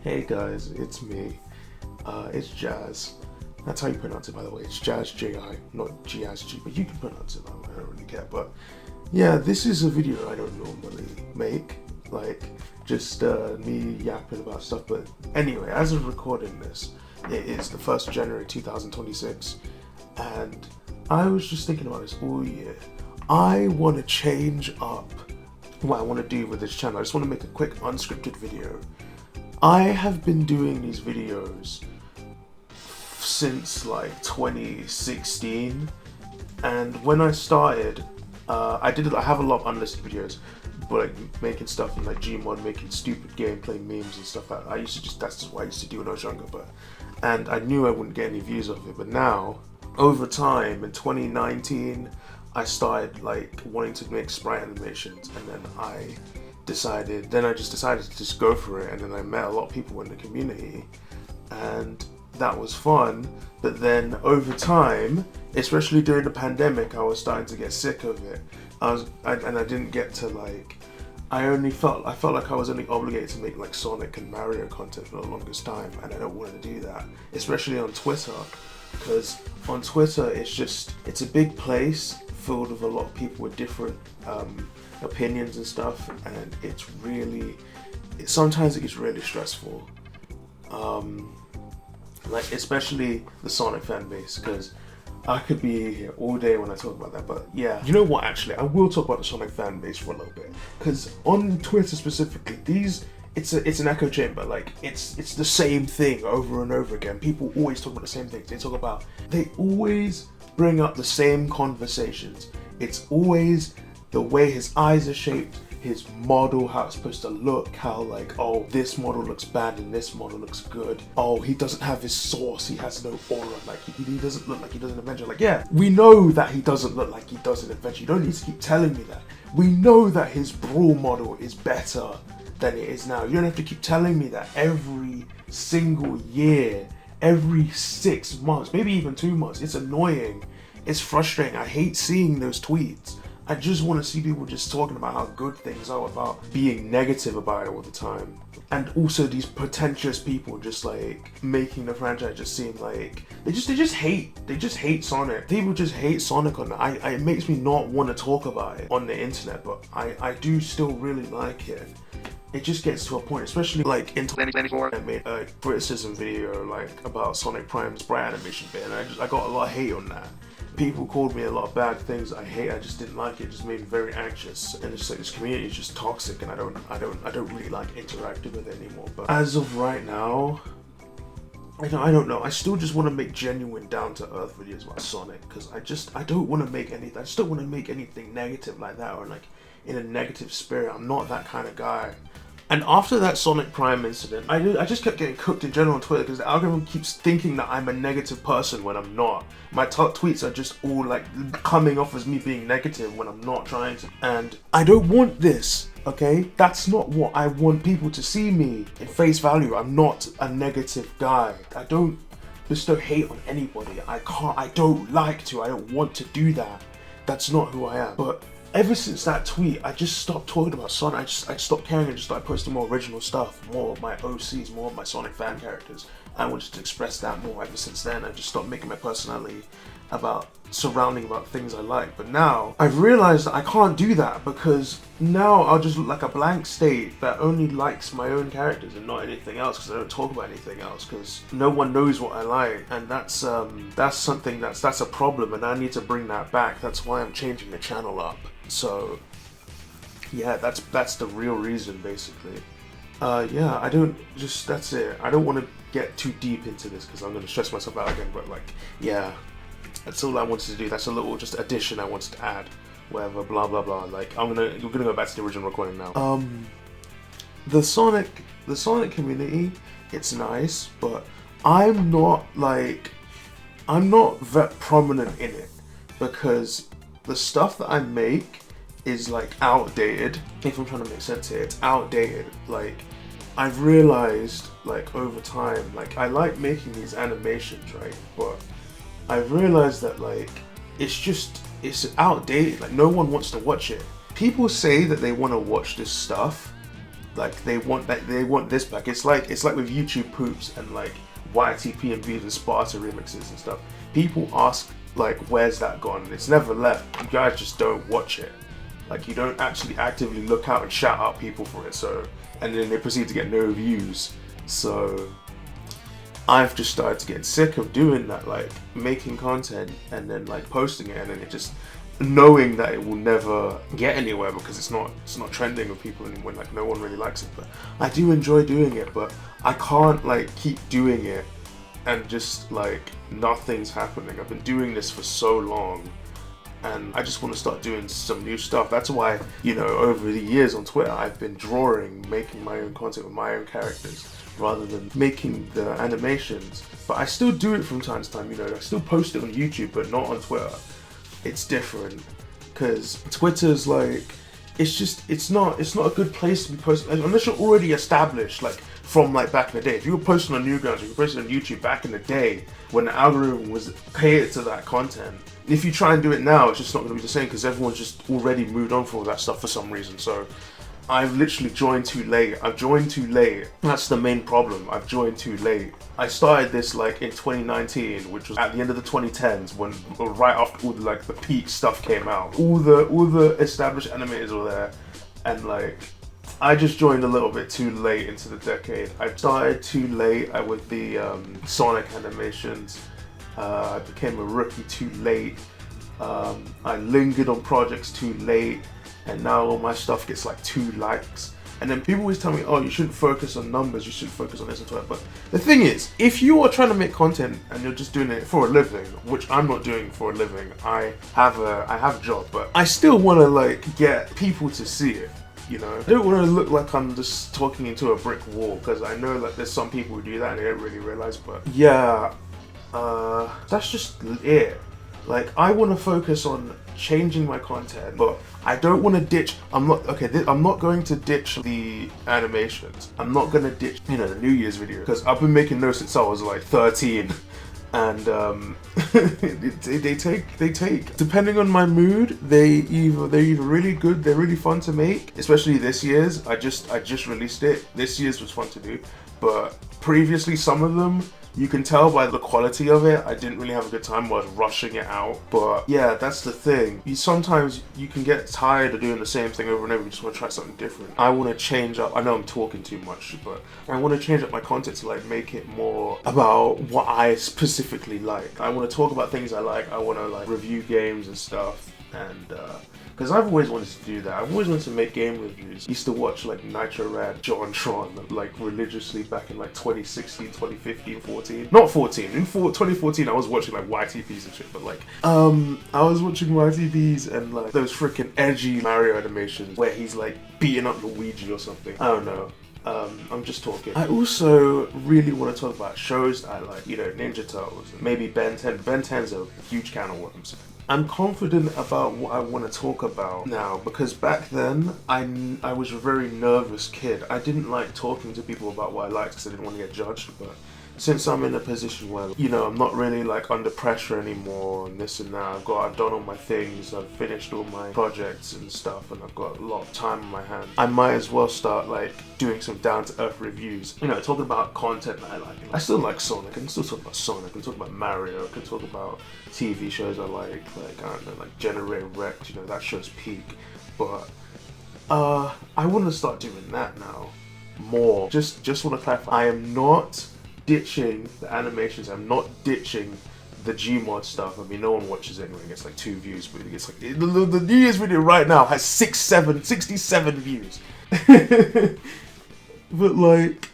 Hey guys, it's me. It's Jazz. That's how you pronounce it, by the way. It's Jazz J-I, not G-as-G, but you can pronounce it that way, I don't really care. But yeah, this is a video I don't normally make, like just me yapping about stuff. But anyway, as of recording this, it is the 1st of January 2026, and I was just thinking about this all year. I want to change up what I want to do with this channel. I just want to make a quick unscripted video. I have been doing these videos since like 2016, and when I started, I have a lot of unlisted videos, but like making stuff in like Gmod, making stupid gameplay memes and stuff. That's just what I used to do when I was younger, and I knew I wouldn't get any views off it. But now, over time, in 2019, I started like wanting to make sprite animations, and then I just decided to just go for it, and then I met a lot of people in the community, and that was fun. But then over time, especially during the pandemic, I was starting to get sick of it. I didn't get to like, I felt like I was only obligated to make like Sonic and Mario content for the longest time, and I don't want to do that, especially on Twitter, because on Twitter it's a big place filled with a lot of people with different opinions and stuff, and sometimes it gets really stressful, like especially the Sonic fan base, because I could be here all day when I talk about that. But yeah, you know what, actually I will talk about the Sonic fan base for a little bit, because on Twitter specifically, it's an echo chamber. Like it's the same thing over and over again. People always talk about the same things. They always bring up the same conversations. It's always the way his eyes are shaped, his model, how it's supposed to look, how like, oh, this model looks bad and this model looks good. Oh, he doesn't have his source, he has no aura, like he doesn't look like he does in Adventure. Like, yeah, we know that he doesn't look like he does in Adventure. You don't need to keep telling me that. We know that his Brawl model is better than it is now. You don't have to keep telling me that every single year, every 6 months, maybe even 2 months. It's annoying. It's frustrating. I hate seeing those tweets. I just want to see people just talking about how good things are, about being negative about it all the time. And also these pretentious people just like making the franchise just seem like they just hate Sonic. People just hate Sonic on it. It makes me not want to talk about it on the internet, but I do still really like it. It just gets to a point, especially like in 2024, I made a criticism video like about Sonic Prime's sprite animation bit, and I got a lot of hate on that. People called me a lot of bad things. I just didn't like it. It just made me very anxious, and it's like this community is just toxic, and I don't really like interacting with it anymore. But as of right now, I don't know. I still just want to make genuine, down to earth videos about Sonic, because I don't want to make anything. I just don't want to make anything negative like that, or like in a negative spirit. I'm not that kind of guy. And after that Sonic Prime incident, I just kept getting cooked in general on Twitter, because the algorithm keeps thinking that I'm a negative person when I'm not. My tweets are just all like coming off as me being negative when I'm not trying to. And I don't want this, okay? That's not what I want people to see me in face value. I'm not a negative guy. I don't bestow hate on anybody. I don't like to. I don't want to do that. That's not who I am. But ever since that tweet, I just stopped talking about Sonic. I stopped caring and just started posting more original stuff, more of my OCs, more of my Sonic fan characters. I wanted to express that more. Ever since then, I just stopped making my personality about things I like. But now I've realized that I can't do that, because now I'll just look like a blank state that only likes my own characters and not anything else, because I don't talk about anything else, because no one knows what I like, and that's a problem, and I need to bring that back. That's why I'm changing the channel up. So yeah, that's the real reason, basically. Yeah, that's it. I don't want to get too deep into this, because I'm going to stress myself out again, but like, yeah, that's all I wanted to do. That's a little just addition I wanted to add, whatever, blah blah blah. Like, we're gonna go back to the original recording now. The Sonic community, it's nice, but I'm not that prominent in it, because the stuff that I make is like outdated. If I'm trying to make sense here, it's outdated. Like, I've realized like over time, like I like making these animations, right? But I've realized that like it's outdated. Like, no one wants to watch it. People say that they want to watch this stuff, Like they want this back. It's like with YouTube poops and like YTP and Viva Sparta remixes and stuff. People ask like, where's that gone? It's never left. You guys just don't watch it. Like you don't actually actively look out and shout out people for it. So, and then they proceed to get no views. So I've just started to get sick of doing that, like making content and then like posting it, and then it just knowing that it will never get anywhere because it's not trending with people anymore. Like no one really likes it. But I do enjoy doing it, but I can't like keep doing it and just like nothing's happening. I've been doing this for so long. And I just want to start doing some new stuff. That's why, you know, over the years on Twitter, I've been drawing, making my own content with my own characters, rather than making the animations. But I still do it from time to time, you know, I still post it on YouTube, but not on Twitter. It's different, because Twitter's like, it's not a good place to be posting, unless you're already established, like, from like back in the day. If you were posting on Newgrounds, if you were posting on YouTube back in the day, when the algorithm was catered to that content, if you try and do it now, it's just not going to be the same because everyone's just already moved on from all that stuff for some reason. So I've literally joined too late. I've joined too late. That's the main problem. I've joined too late. I started this like in 2019, which was at the end of the 2010s, when right after all the like the peak stuff came out. All the established animators were there, and like I just joined a little bit too late into the decade. I started too late with the Sonic animations. I became a rookie too late. I lingered on projects too late, and now all my stuff gets like 2 likes. And then people always tell me, oh, you shouldn't focus on numbers, you should focus on this and that. But the thing is, if you are trying to make content and you're just doing it for a living, which I'm not doing for a living, I have a job, but I still want to like get people to see it. You know, I don't want to look like I'm just talking into a brick wall, because I know like there's some people who do that and they don't really realize. But yeah. That's just it. Like, I want to focus on changing my content, but I don't want to ditch. I'm not going to ditch the animations. I'm not going to ditch, you know, the New Year's video, because I've been making those since I was like 13, and they take depending on my mood. They're either really good, they're really fun to make, especially this year's. I just released it. This year's was fun to do, but previously some of them, you can tell by the quality of it, I didn't really have a good time while I was rushing it out. But yeah, that's the thing. Sometimes you can get tired of doing the same thing over and over. You just want to try something different. I want to change up. I know I'm talking too much, but I want to change up my content to like make it more about what I specifically like. I want to talk about things I like. I want to like review games and stuff, and because I've always wanted to do that. I've always wanted to make game reviews. Used to watch like Nitro Rad, John Tron, like religiously back in like 2016, 2015, 14. Not 14. In 2014 I was watching like YTPs and shit, but like I was watching YTPs and like those freaking edgy Mario animations where he's like beating up Luigi or something. I don't know. I'm just talking. I also really want to talk about shows that I like, you know, Ninja Turtles, maybe Ben 10. Ben 10's a huge can of worms. I'm confident about what I want to talk about now, because back then I was a very nervous kid. I didn't like talking to people about what I liked because I didn't want to get judged, but since I'm in a position where, you know, I'm not really like under pressure anymore and this and that, I've done all my things, I've finished all my projects and stuff, and I've got a lot of time on my hands, I might as well start like doing some down-to-earth reviews, you know, talking about content that I like. I still like Sonic, I can still talk about Sonic, I can talk about Mario, I can talk about TV shows I like I don't know, like Generate Wrecked, you know, that show's peak. But I want to start doing that now more. Just want to clarify, I am not ditching the animations, I'm not ditching the Gmod stuff. I mean, no one watches it anyway, it gets like 2 views, but it gets like, the New Year's video right now has 67 views. But like,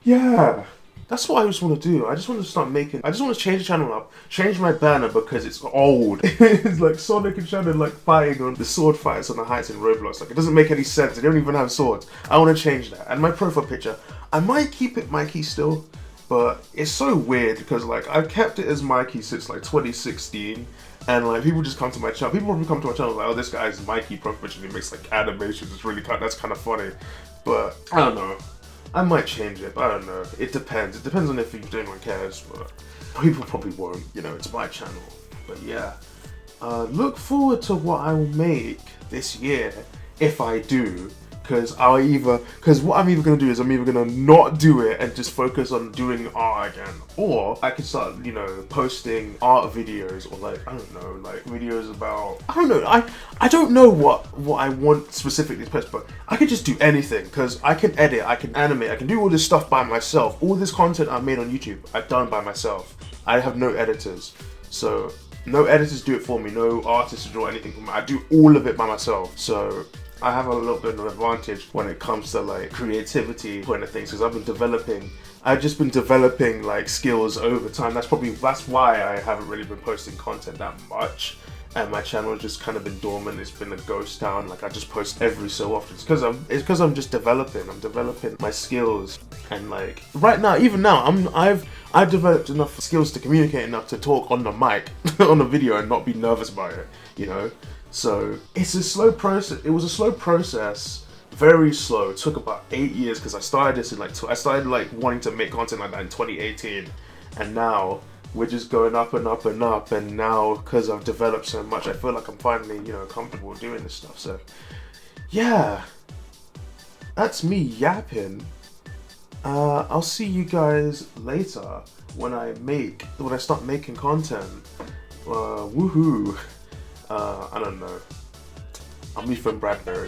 yeah, that's what I just want to do. I just want to start making, I just want to change the channel up, change my banner because it's old. It's like Sonic and Shadow like fighting on the sword fights on the heights in Roblox. Like, it doesn't make any sense, they don't even have swords. I want to change that. And my profile picture, I might keep it Mikey still, but it's so weird because like I've kept it as Mikey since like 2016, and like people just come to my channel. People probably come to my channel like, oh, this guy's Mikey profile picture, he makes like animations. It's really that's kind of funny, but I don't know. I might change it, but I don't know. It depends. It depends on if anyone cares, but people probably won't. You know, it's my channel. But yeah, look forward to what I will make this year if I do. because what I'm either gonna do is I'm either gonna not do it and just focus on doing art again, or I could start, you know, posting art videos, or like, I don't know, like videos about, I don't know, I don't know what I want specifically to post, but I could just do anything because I can edit, I can animate, I can do all this stuff by myself. All this content I've made on YouTube, I've done by myself. I have no editors, so no editors do it for me, no artists to draw anything for me. I do all of it by myself, so I have a little bit of an advantage when it comes to like creativity kind of things, because I've just been developing like skills over time. That's why I haven't really been posting content that much, and my channel has just kind of been dormant. It's been a ghost town. Like I just post every so often. It's because I'm just developing. I'm developing my skills, and like right now, even now, I've developed enough skills to communicate enough to talk on the mic on a video and not be nervous about it, you know. So it's a slow process. It was a slow process, very slow. It took about 8 years because I started this in I started like wanting to make content like that in 2018, and now we're just going up and up and up. And now because I've developed so much, I feel like I'm finally, you know, comfortable doing this stuff. So yeah, that's me yapping. I'll see you guys later when I start making content. Woohoo! I don't know. I'm Ethan Bradbury.